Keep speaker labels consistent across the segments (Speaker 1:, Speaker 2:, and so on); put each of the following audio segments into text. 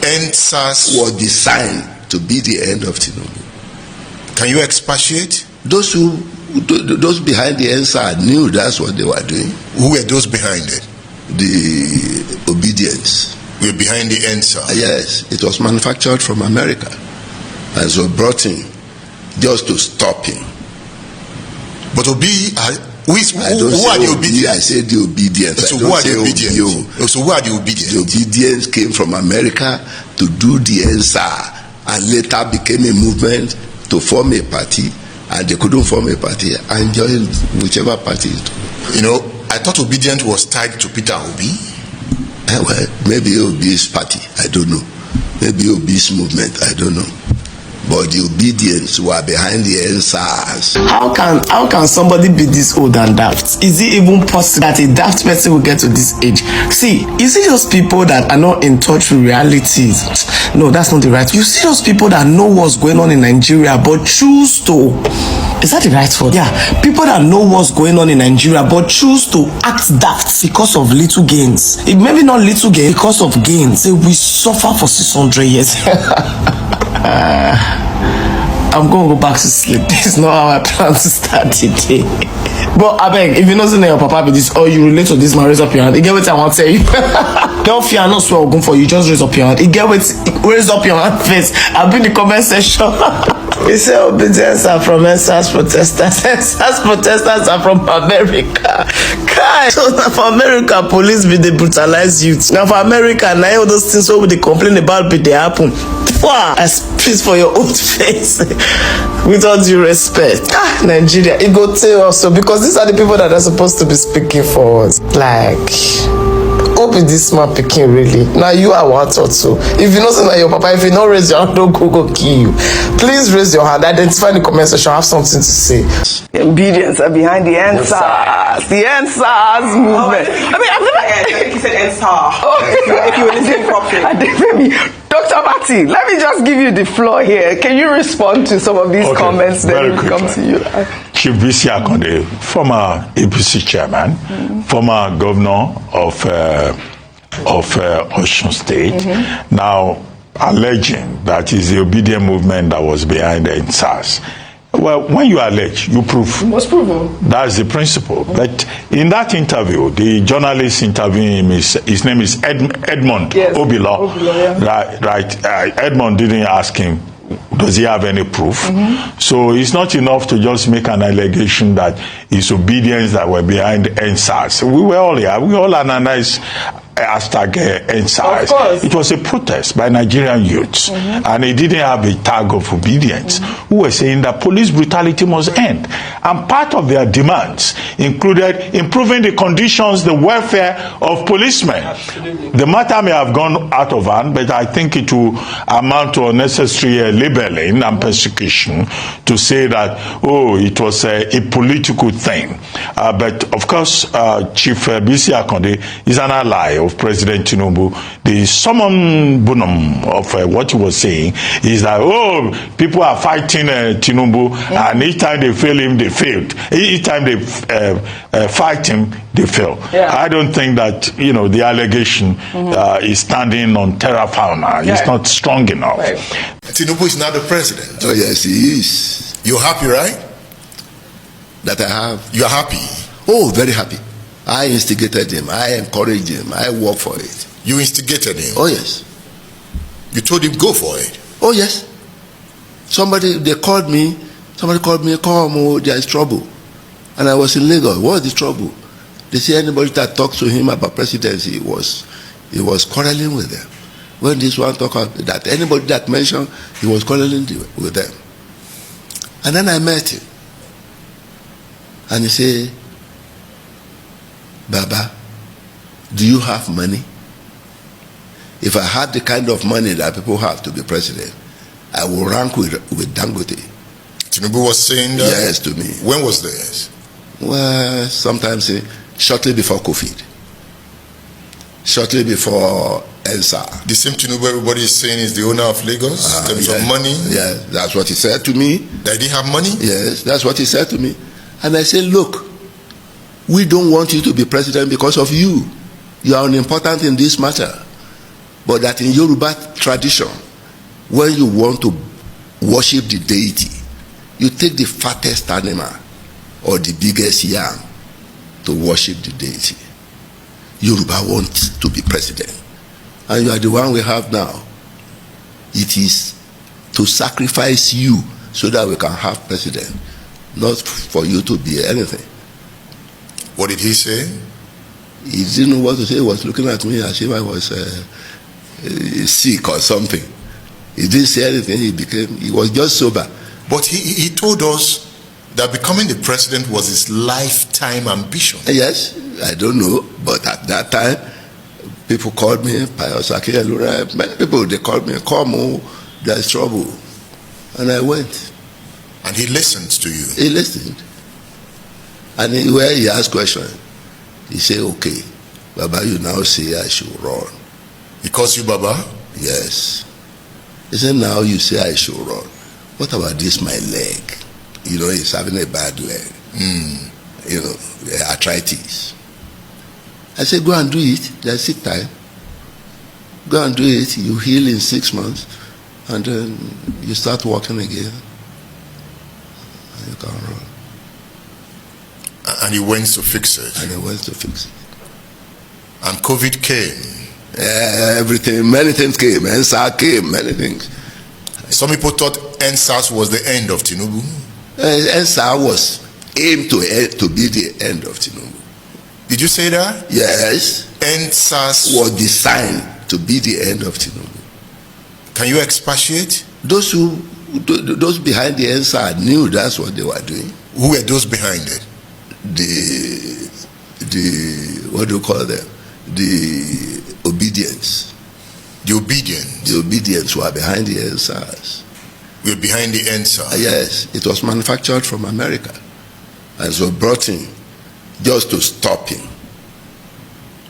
Speaker 1: Endsarz
Speaker 2: was designed to be the end of Tinubu.
Speaker 1: Can you expatiate?
Speaker 2: Those behind the Endsarz knew that's what they were doing.
Speaker 1: Who were those behind it?
Speaker 2: The obedience.
Speaker 1: We're behind the Endsarz.
Speaker 2: Yes, it was manufactured from America and so brought in just to stop him.
Speaker 1: But who are the obedience?
Speaker 2: I said the obedience.
Speaker 1: So who are the obedience? So who are the obedience?
Speaker 2: The obedience came from America to do the Endsarz and later became a movement to form a party, and they couldn't form a party and join whichever party.
Speaker 1: You know, I thought obedience was tied to Peter Obi.
Speaker 2: Well, maybe Obi's party, I don't know. Maybe Obi's movement, I don't know. But the obedience were behind the Endsarz.
Speaker 3: How can somebody be this old and daft? Is it even possible that a daft person will get to this age? See, you see those people that are not in touch with realities. No, that's not the right. You see those people that know what's going on in Nigeria but choose to. Is that the right word? Yeah. People that know what's going on in Nigeria but choose to act daft because of little gains. Maybe not little gains, because of gains. They will suffer for 600 years. I'm going to go back to sleep. This is not how I plan to start the day. But I beg, if you know something your papa be this, or you relate to this man, raise up your hand. You get what I want to tell you. Don't fear, not swear or for you. Just raise up your hand. You get what? Raise up your hand first. I'll be in the comment section. We say obedience are from Endsarz protesters. Endsarz protesters are from America. So now for America, police be they brutalize youth. Now for America, now all those things what they complain about be they happen. Wow, I speak for your own face. With all due respect. Nigeria, it go tell us so, because these are the people that are supposed to be speaking for us. Like, hope this man picking really. Now you are one or two. If you know something like your papa, if you don't raise your hand, don't go kill you. Please raise your hand. Identify in the comment section. I have something to say. The obedience are behind the Endsarz. The Endsarz movement. I mean, I've never.
Speaker 4: He said Endsarz. If you were listening properly. Dr. Mati, let me just give you the floor here. Can you respond to some of these comments that will come to you?
Speaker 5: Chief Bisi Akande, former APC chairman, former governor of Osun State, now alleging that is the obedient movement that was behind the Endsarz. Well, when you allege, you prove.
Speaker 4: You must prove.
Speaker 5: That's the principle. But in that interview, the journalist interviewing him, his name is Edmond Obilo. Right. Edmond didn't ask him, does he have any proof? So it's not enough to just make an allegation that it's obedience that were behind Endsarz. We were all here. We all analyzed hashtag Endsarz. It was a protest by Nigerian youths, and it didn't have a tag of obedience, who were saying that police brutality must end. And part of their demands included improving the conditions, the welfare of policemen.
Speaker 4: Absolutely.
Speaker 5: The matter may have gone out of hand, but I think it will amount to unnecessary labeling and persecution to say that, oh, it was a political thing. But of course, Chief Bisi Akande is an ally of President Tinubu. The summum bonum of what he was saying is that, oh, people are fighting Tinubu, and each time they fail him, they failed. Each time they fight him, they fail. I don't think that, the allegation is standing on terra fauna. It's not strong enough.
Speaker 1: Tinubu is now the president.
Speaker 2: Oh yes, he is.
Speaker 1: You're happy, right?
Speaker 2: That I have.
Speaker 1: You're happy?
Speaker 2: Oh, very happy. I instigated him. I encouraged him. I worked for it.
Speaker 1: You instigated him?
Speaker 2: Oh yes.
Speaker 1: You told him go for it?
Speaker 2: Oh yes. Somebody called me, come, oh, there is trouble. And I was in Lagos. What is the trouble? They say anybody that talks to him about presidency, he was quarreling with them. When this one talk about that, anybody that mentioned, he was quarreling with them. And then I met him. And he said, Baba, do you have money? If I had the kind of money that people have to be president, I will rank with Dangote.
Speaker 1: Tinubu was saying that?
Speaker 2: Yes, to me.
Speaker 1: When was this?
Speaker 2: Well, sometimes shortly before COVID. Shortly before Endsarz.
Speaker 1: The same Tinubu everybody is saying is the owner of Lagos in terms of money?
Speaker 2: Yeah, that's what he said to me.
Speaker 1: That he have money?
Speaker 2: Yes, that's what he said to me. And I said, look, we don't want you to be president because of you. You are unimportant in this matter. But that in Yoruba tradition, when you want to worship the deity, you take the fattest animal or the biggest yam to worship the deity. Yoruba wants to be president, and you are the one we have now. It is to sacrifice you so that we can have president, not for you to be anything.
Speaker 1: What did he say?
Speaker 2: He didn't know what to say. He was looking at me as if I was sick or something. He didn't say anything. He was just sober.
Speaker 1: But he told us that becoming the president was his lifetime ambition.
Speaker 2: Yes, I don't know, but at that time, people called me, many people, they called me, come, there's trouble. And I went.
Speaker 1: And he listened to you.
Speaker 2: He listened. And where he asked questions, he said, okay, Baba, you now say I should run.
Speaker 1: He calls you Baba?
Speaker 2: Yes. He said, now you say I should run. What about this, my leg? You know, he's having a bad leg. You know, arthritis. I said, go and do it. There's sick time. Go and do it. You heal in 6 months. And then you start walking again. And you can run.
Speaker 1: And he went to fix it.
Speaker 2: And he went to fix it.
Speaker 1: And COVID came.
Speaker 2: Everything, many things came. Endsarz came, many things.
Speaker 1: Some people thought Endsarz was the end of Tinubu.
Speaker 2: Endsarz was aimed to be the end of Tinubu.
Speaker 1: Did you say that?
Speaker 2: Yes.
Speaker 1: Endsarz
Speaker 2: was designed to be the end of Tinubu.
Speaker 1: Can you expatiate?
Speaker 2: Those behind the Endsarz knew that's what they were doing.
Speaker 1: Who were those behind it?
Speaker 2: The what do you call them? The obedience.
Speaker 1: The obedience.
Speaker 2: The obedience were behind the Endsarz.
Speaker 1: We're behind the Endsarz.
Speaker 2: Yes, it was manufactured from America, and so brought in just to stop him.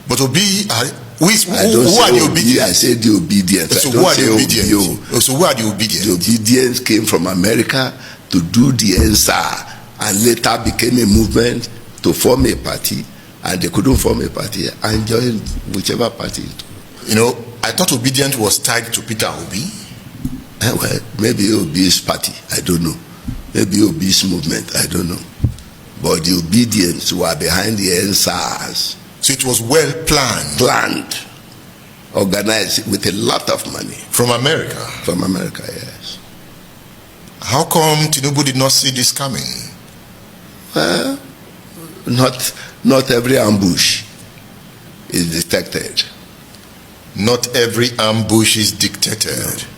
Speaker 1: But who are the obedience?
Speaker 2: I said the obedience.
Speaker 1: So who are the obedience? So who are the obedience?
Speaker 2: The obedience came from America to do the Endsarz, and later became a movement to form a party, and they couldn't form a party and join whichever party.
Speaker 1: You know, I thought obedience was tied to Peter Obi.
Speaker 2: Well, maybe Obi's party, I don't know. Maybe Obi's movement, I don't know. But the obedience were behind the Endsarz.
Speaker 1: So it was well planned.
Speaker 2: Planned, organized with a lot of money.
Speaker 1: From America?
Speaker 2: From America, yes.
Speaker 1: How come Tinubu did not see this coming?
Speaker 2: Well, not every ambush is detected.
Speaker 1: Not every ambush is dictated. No.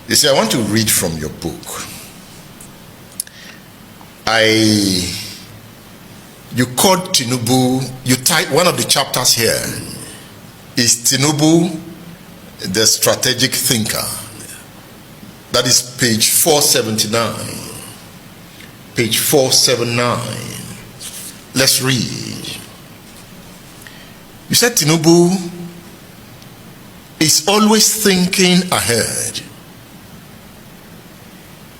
Speaker 1: You see, I want to read from your book. You called Tinubu, one of the chapters here is Tinubu, the strategic thinker. That is page 479. Page 479. Let's read. You said Tinubu is always thinking ahead.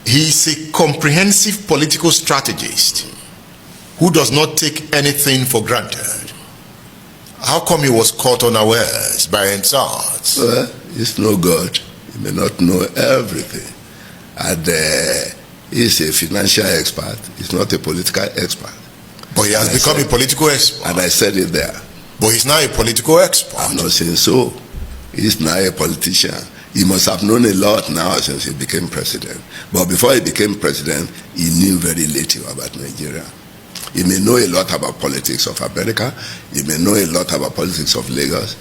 Speaker 1: He is a comprehensive political strategist who does not take anything for granted. How come he was caught unawares by Endsarz?
Speaker 2: Well, he's no God. He may not know everything. And he's a financial expert. He's not a political expert.
Speaker 1: But he has become a political expert.
Speaker 2: And I said it there.
Speaker 1: But he's now a political expert.
Speaker 2: I'm not saying so. He's now a politician. He must have known a lot now since he became president. But before he became president, he knew very little about Nigeria. He may know a lot about politics of America. He may know a lot about politics of Lagos.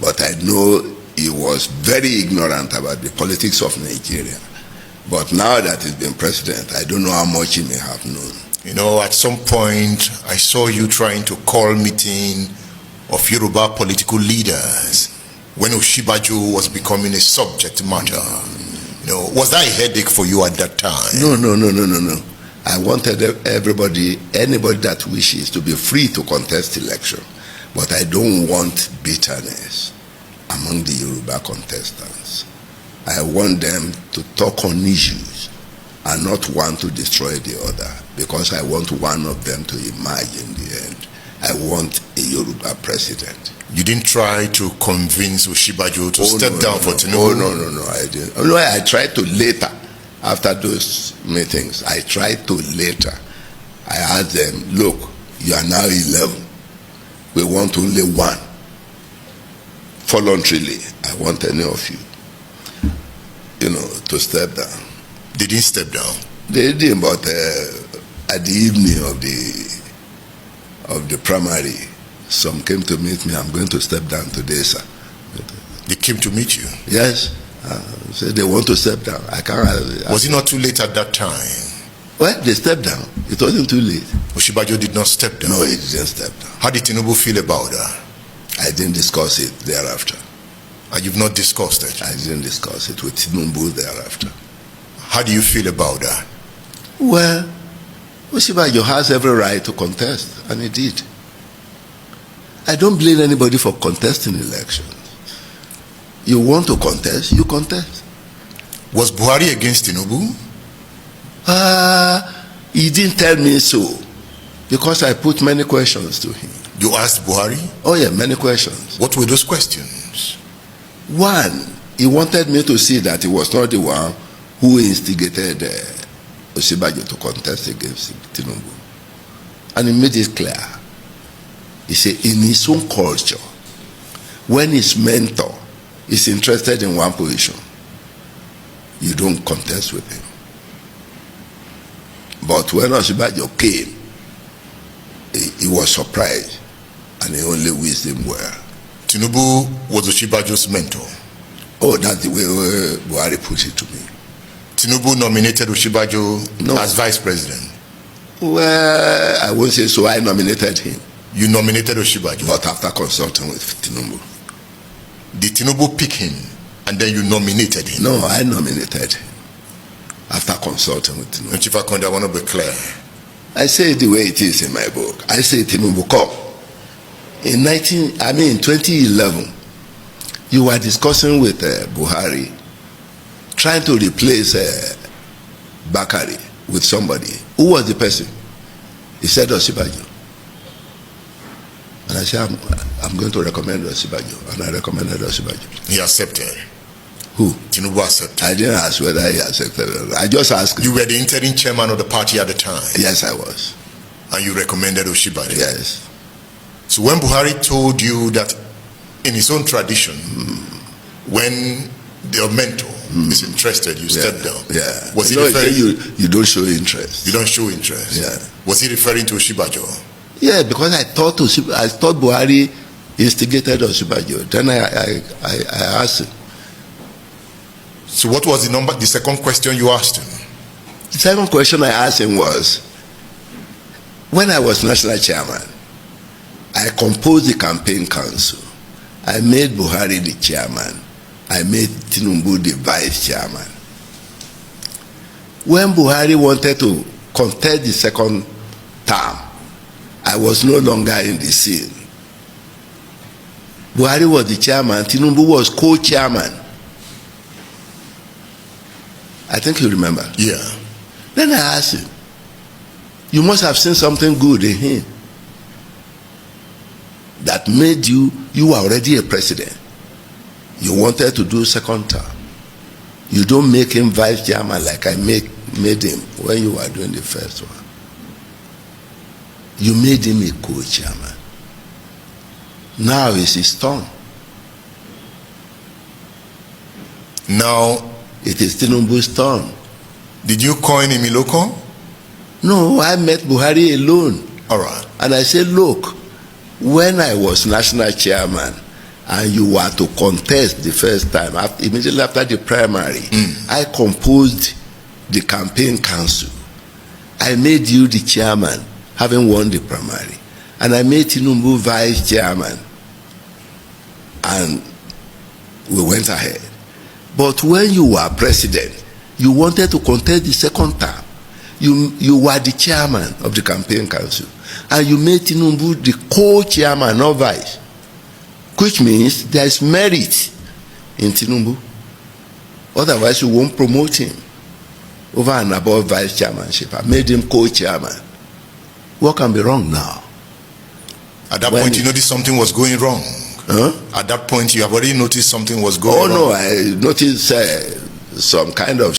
Speaker 2: But I know he was very ignorant about the politics of Nigeria. But now that he's been president, I don't know how much he may have known.
Speaker 1: You know, at some point, I saw you trying to call meeting of Yoruba political leaders when Osinbajo was becoming a subject matter. You know, was that a headache for you at that time?
Speaker 2: No. I wanted anybody that wishes to be free to contest election. But I don't want bitterness among the Yoruba contestants. I want them to talk on issues and not want to destroy the other, because I want one of them to emerge in the end. I want a Yoruba president.
Speaker 1: You didn't try to convince Osinbajo to step down for Tinubu?
Speaker 2: No, I didn't. No, I tried to later. After those meetings, I tried to later. I asked them, look, you are now 11. We want only one. Voluntarily, I want any of you, to step down.
Speaker 1: They didn't step down?
Speaker 2: They didn't, but at the evening of the primary, some came to meet me. I'm going to step down today, sir.
Speaker 1: They came to meet you?
Speaker 2: Yes. Said they want to step down. I can't.
Speaker 1: Was it not too late at that time?
Speaker 2: Well, they stepped down. It wasn't too late.
Speaker 1: Osinbajo did not step down?
Speaker 2: No, he didn't step down.
Speaker 1: How did Tinubu feel about that?
Speaker 2: I didn't discuss it thereafter.
Speaker 1: And you've not discussed it?
Speaker 2: I didn't discuss it with Tinubu thereafter.
Speaker 1: How do you feel about that?
Speaker 2: Well, Osinbajo has every right to contest, and he did. I don't blame anybody for contesting elections. You want to contest, you contest.
Speaker 1: Was Buhari against Tinubu?
Speaker 2: He didn't tell me so, because I put many questions to him.
Speaker 1: You asked Buhari?
Speaker 2: Oh yeah, many questions.
Speaker 1: What were those questions?
Speaker 2: One, he wanted me to see that he was not the one who instigated Osinbajo to contest against Tinubu. And he made it clear. He said, in his own culture, when his mentor is interested in one position, you don't contest with him. But when Osinbajo came, he was surprised, and he only wished him well.
Speaker 1: Tinubu was Osinbajo's mentor?
Speaker 2: Oh, that's the way Buhari put it to me.
Speaker 1: Tinubu nominated Osinbajo as vice president?
Speaker 2: Well, I won't say so. I nominated him.
Speaker 1: You nominated Osinbajo?
Speaker 2: But after consulting with Tinubu.
Speaker 1: Did Tinubu pick him and then you nominated him?
Speaker 2: No, I nominated him after consulting with Tinubu.
Speaker 1: Chief Akande, I want to be clear.
Speaker 2: I say it the way it is in my book. I say Tinubu, come. In 2011, you were discussing with Buhari, trying to replace Bakari with somebody. Who was the person? He said Osinbajo. And I said, I'm going to recommend Osinbajo. And I recommended Osinbajo.
Speaker 1: He accepted?
Speaker 2: Who?
Speaker 1: Tinubu accepted?
Speaker 2: I didn't ask whether he accepted or not. I just asked.
Speaker 1: You were the interim chairman of the party at the time?
Speaker 2: Yes, I was.
Speaker 1: And you recommended Osinbajo?
Speaker 2: Yes.
Speaker 1: So when Buhari told you that in his own tradition, when your mentor is interested, you step down.
Speaker 2: Yeah.
Speaker 1: Was he referring?
Speaker 2: You don't show interest.
Speaker 1: You don't show interest.
Speaker 2: Yeah.
Speaker 1: Was he referring to Osinbajo?
Speaker 2: Yeah, because I thought Buhari instigated Osinbajo. Then I asked him.
Speaker 1: So what was the second question you asked him?
Speaker 2: The second question I asked him was, when I was national chairman, I composed the campaign council. I made Buhari the chairman. I made Tinubu the vice chairman. When Buhari wanted to contest the second term, I was no longer in the scene. Buhari was the chairman, Tinubu was co-chairman. I think you remember.
Speaker 1: Yeah.
Speaker 2: Then I asked him, you must have seen something good in him that made you were already a president. You wanted to do second term. You don't make him vice chairman like I made him when you were doing the first one. You made him a co-chairman. Now it's his turn.
Speaker 1: Now
Speaker 2: it is Tinubu's turn.
Speaker 1: Did you coin him Iloko?
Speaker 2: No, I met Buhari alone.
Speaker 1: All right.
Speaker 2: And I said, look, when I was national chairman and you were to contest the first time, immediately after the primary, I composed the campaign council. I made you the chairman, having won the primary. And I made Tinubu vice chairman. And we went ahead. But when you were president, you wanted to contest the second term. You were the chairman of the campaign council. And you made Tinubu the co-chairman, not vice. Which means there is merit in Tinubu. Otherwise, you won't promote him over and above vice chairmanship. I made him co-chairman. What can be wrong now?
Speaker 1: At that point, you noticed something was going wrong. At that point, you have already noticed something was going on.
Speaker 2: Oh no, I noticed some kind of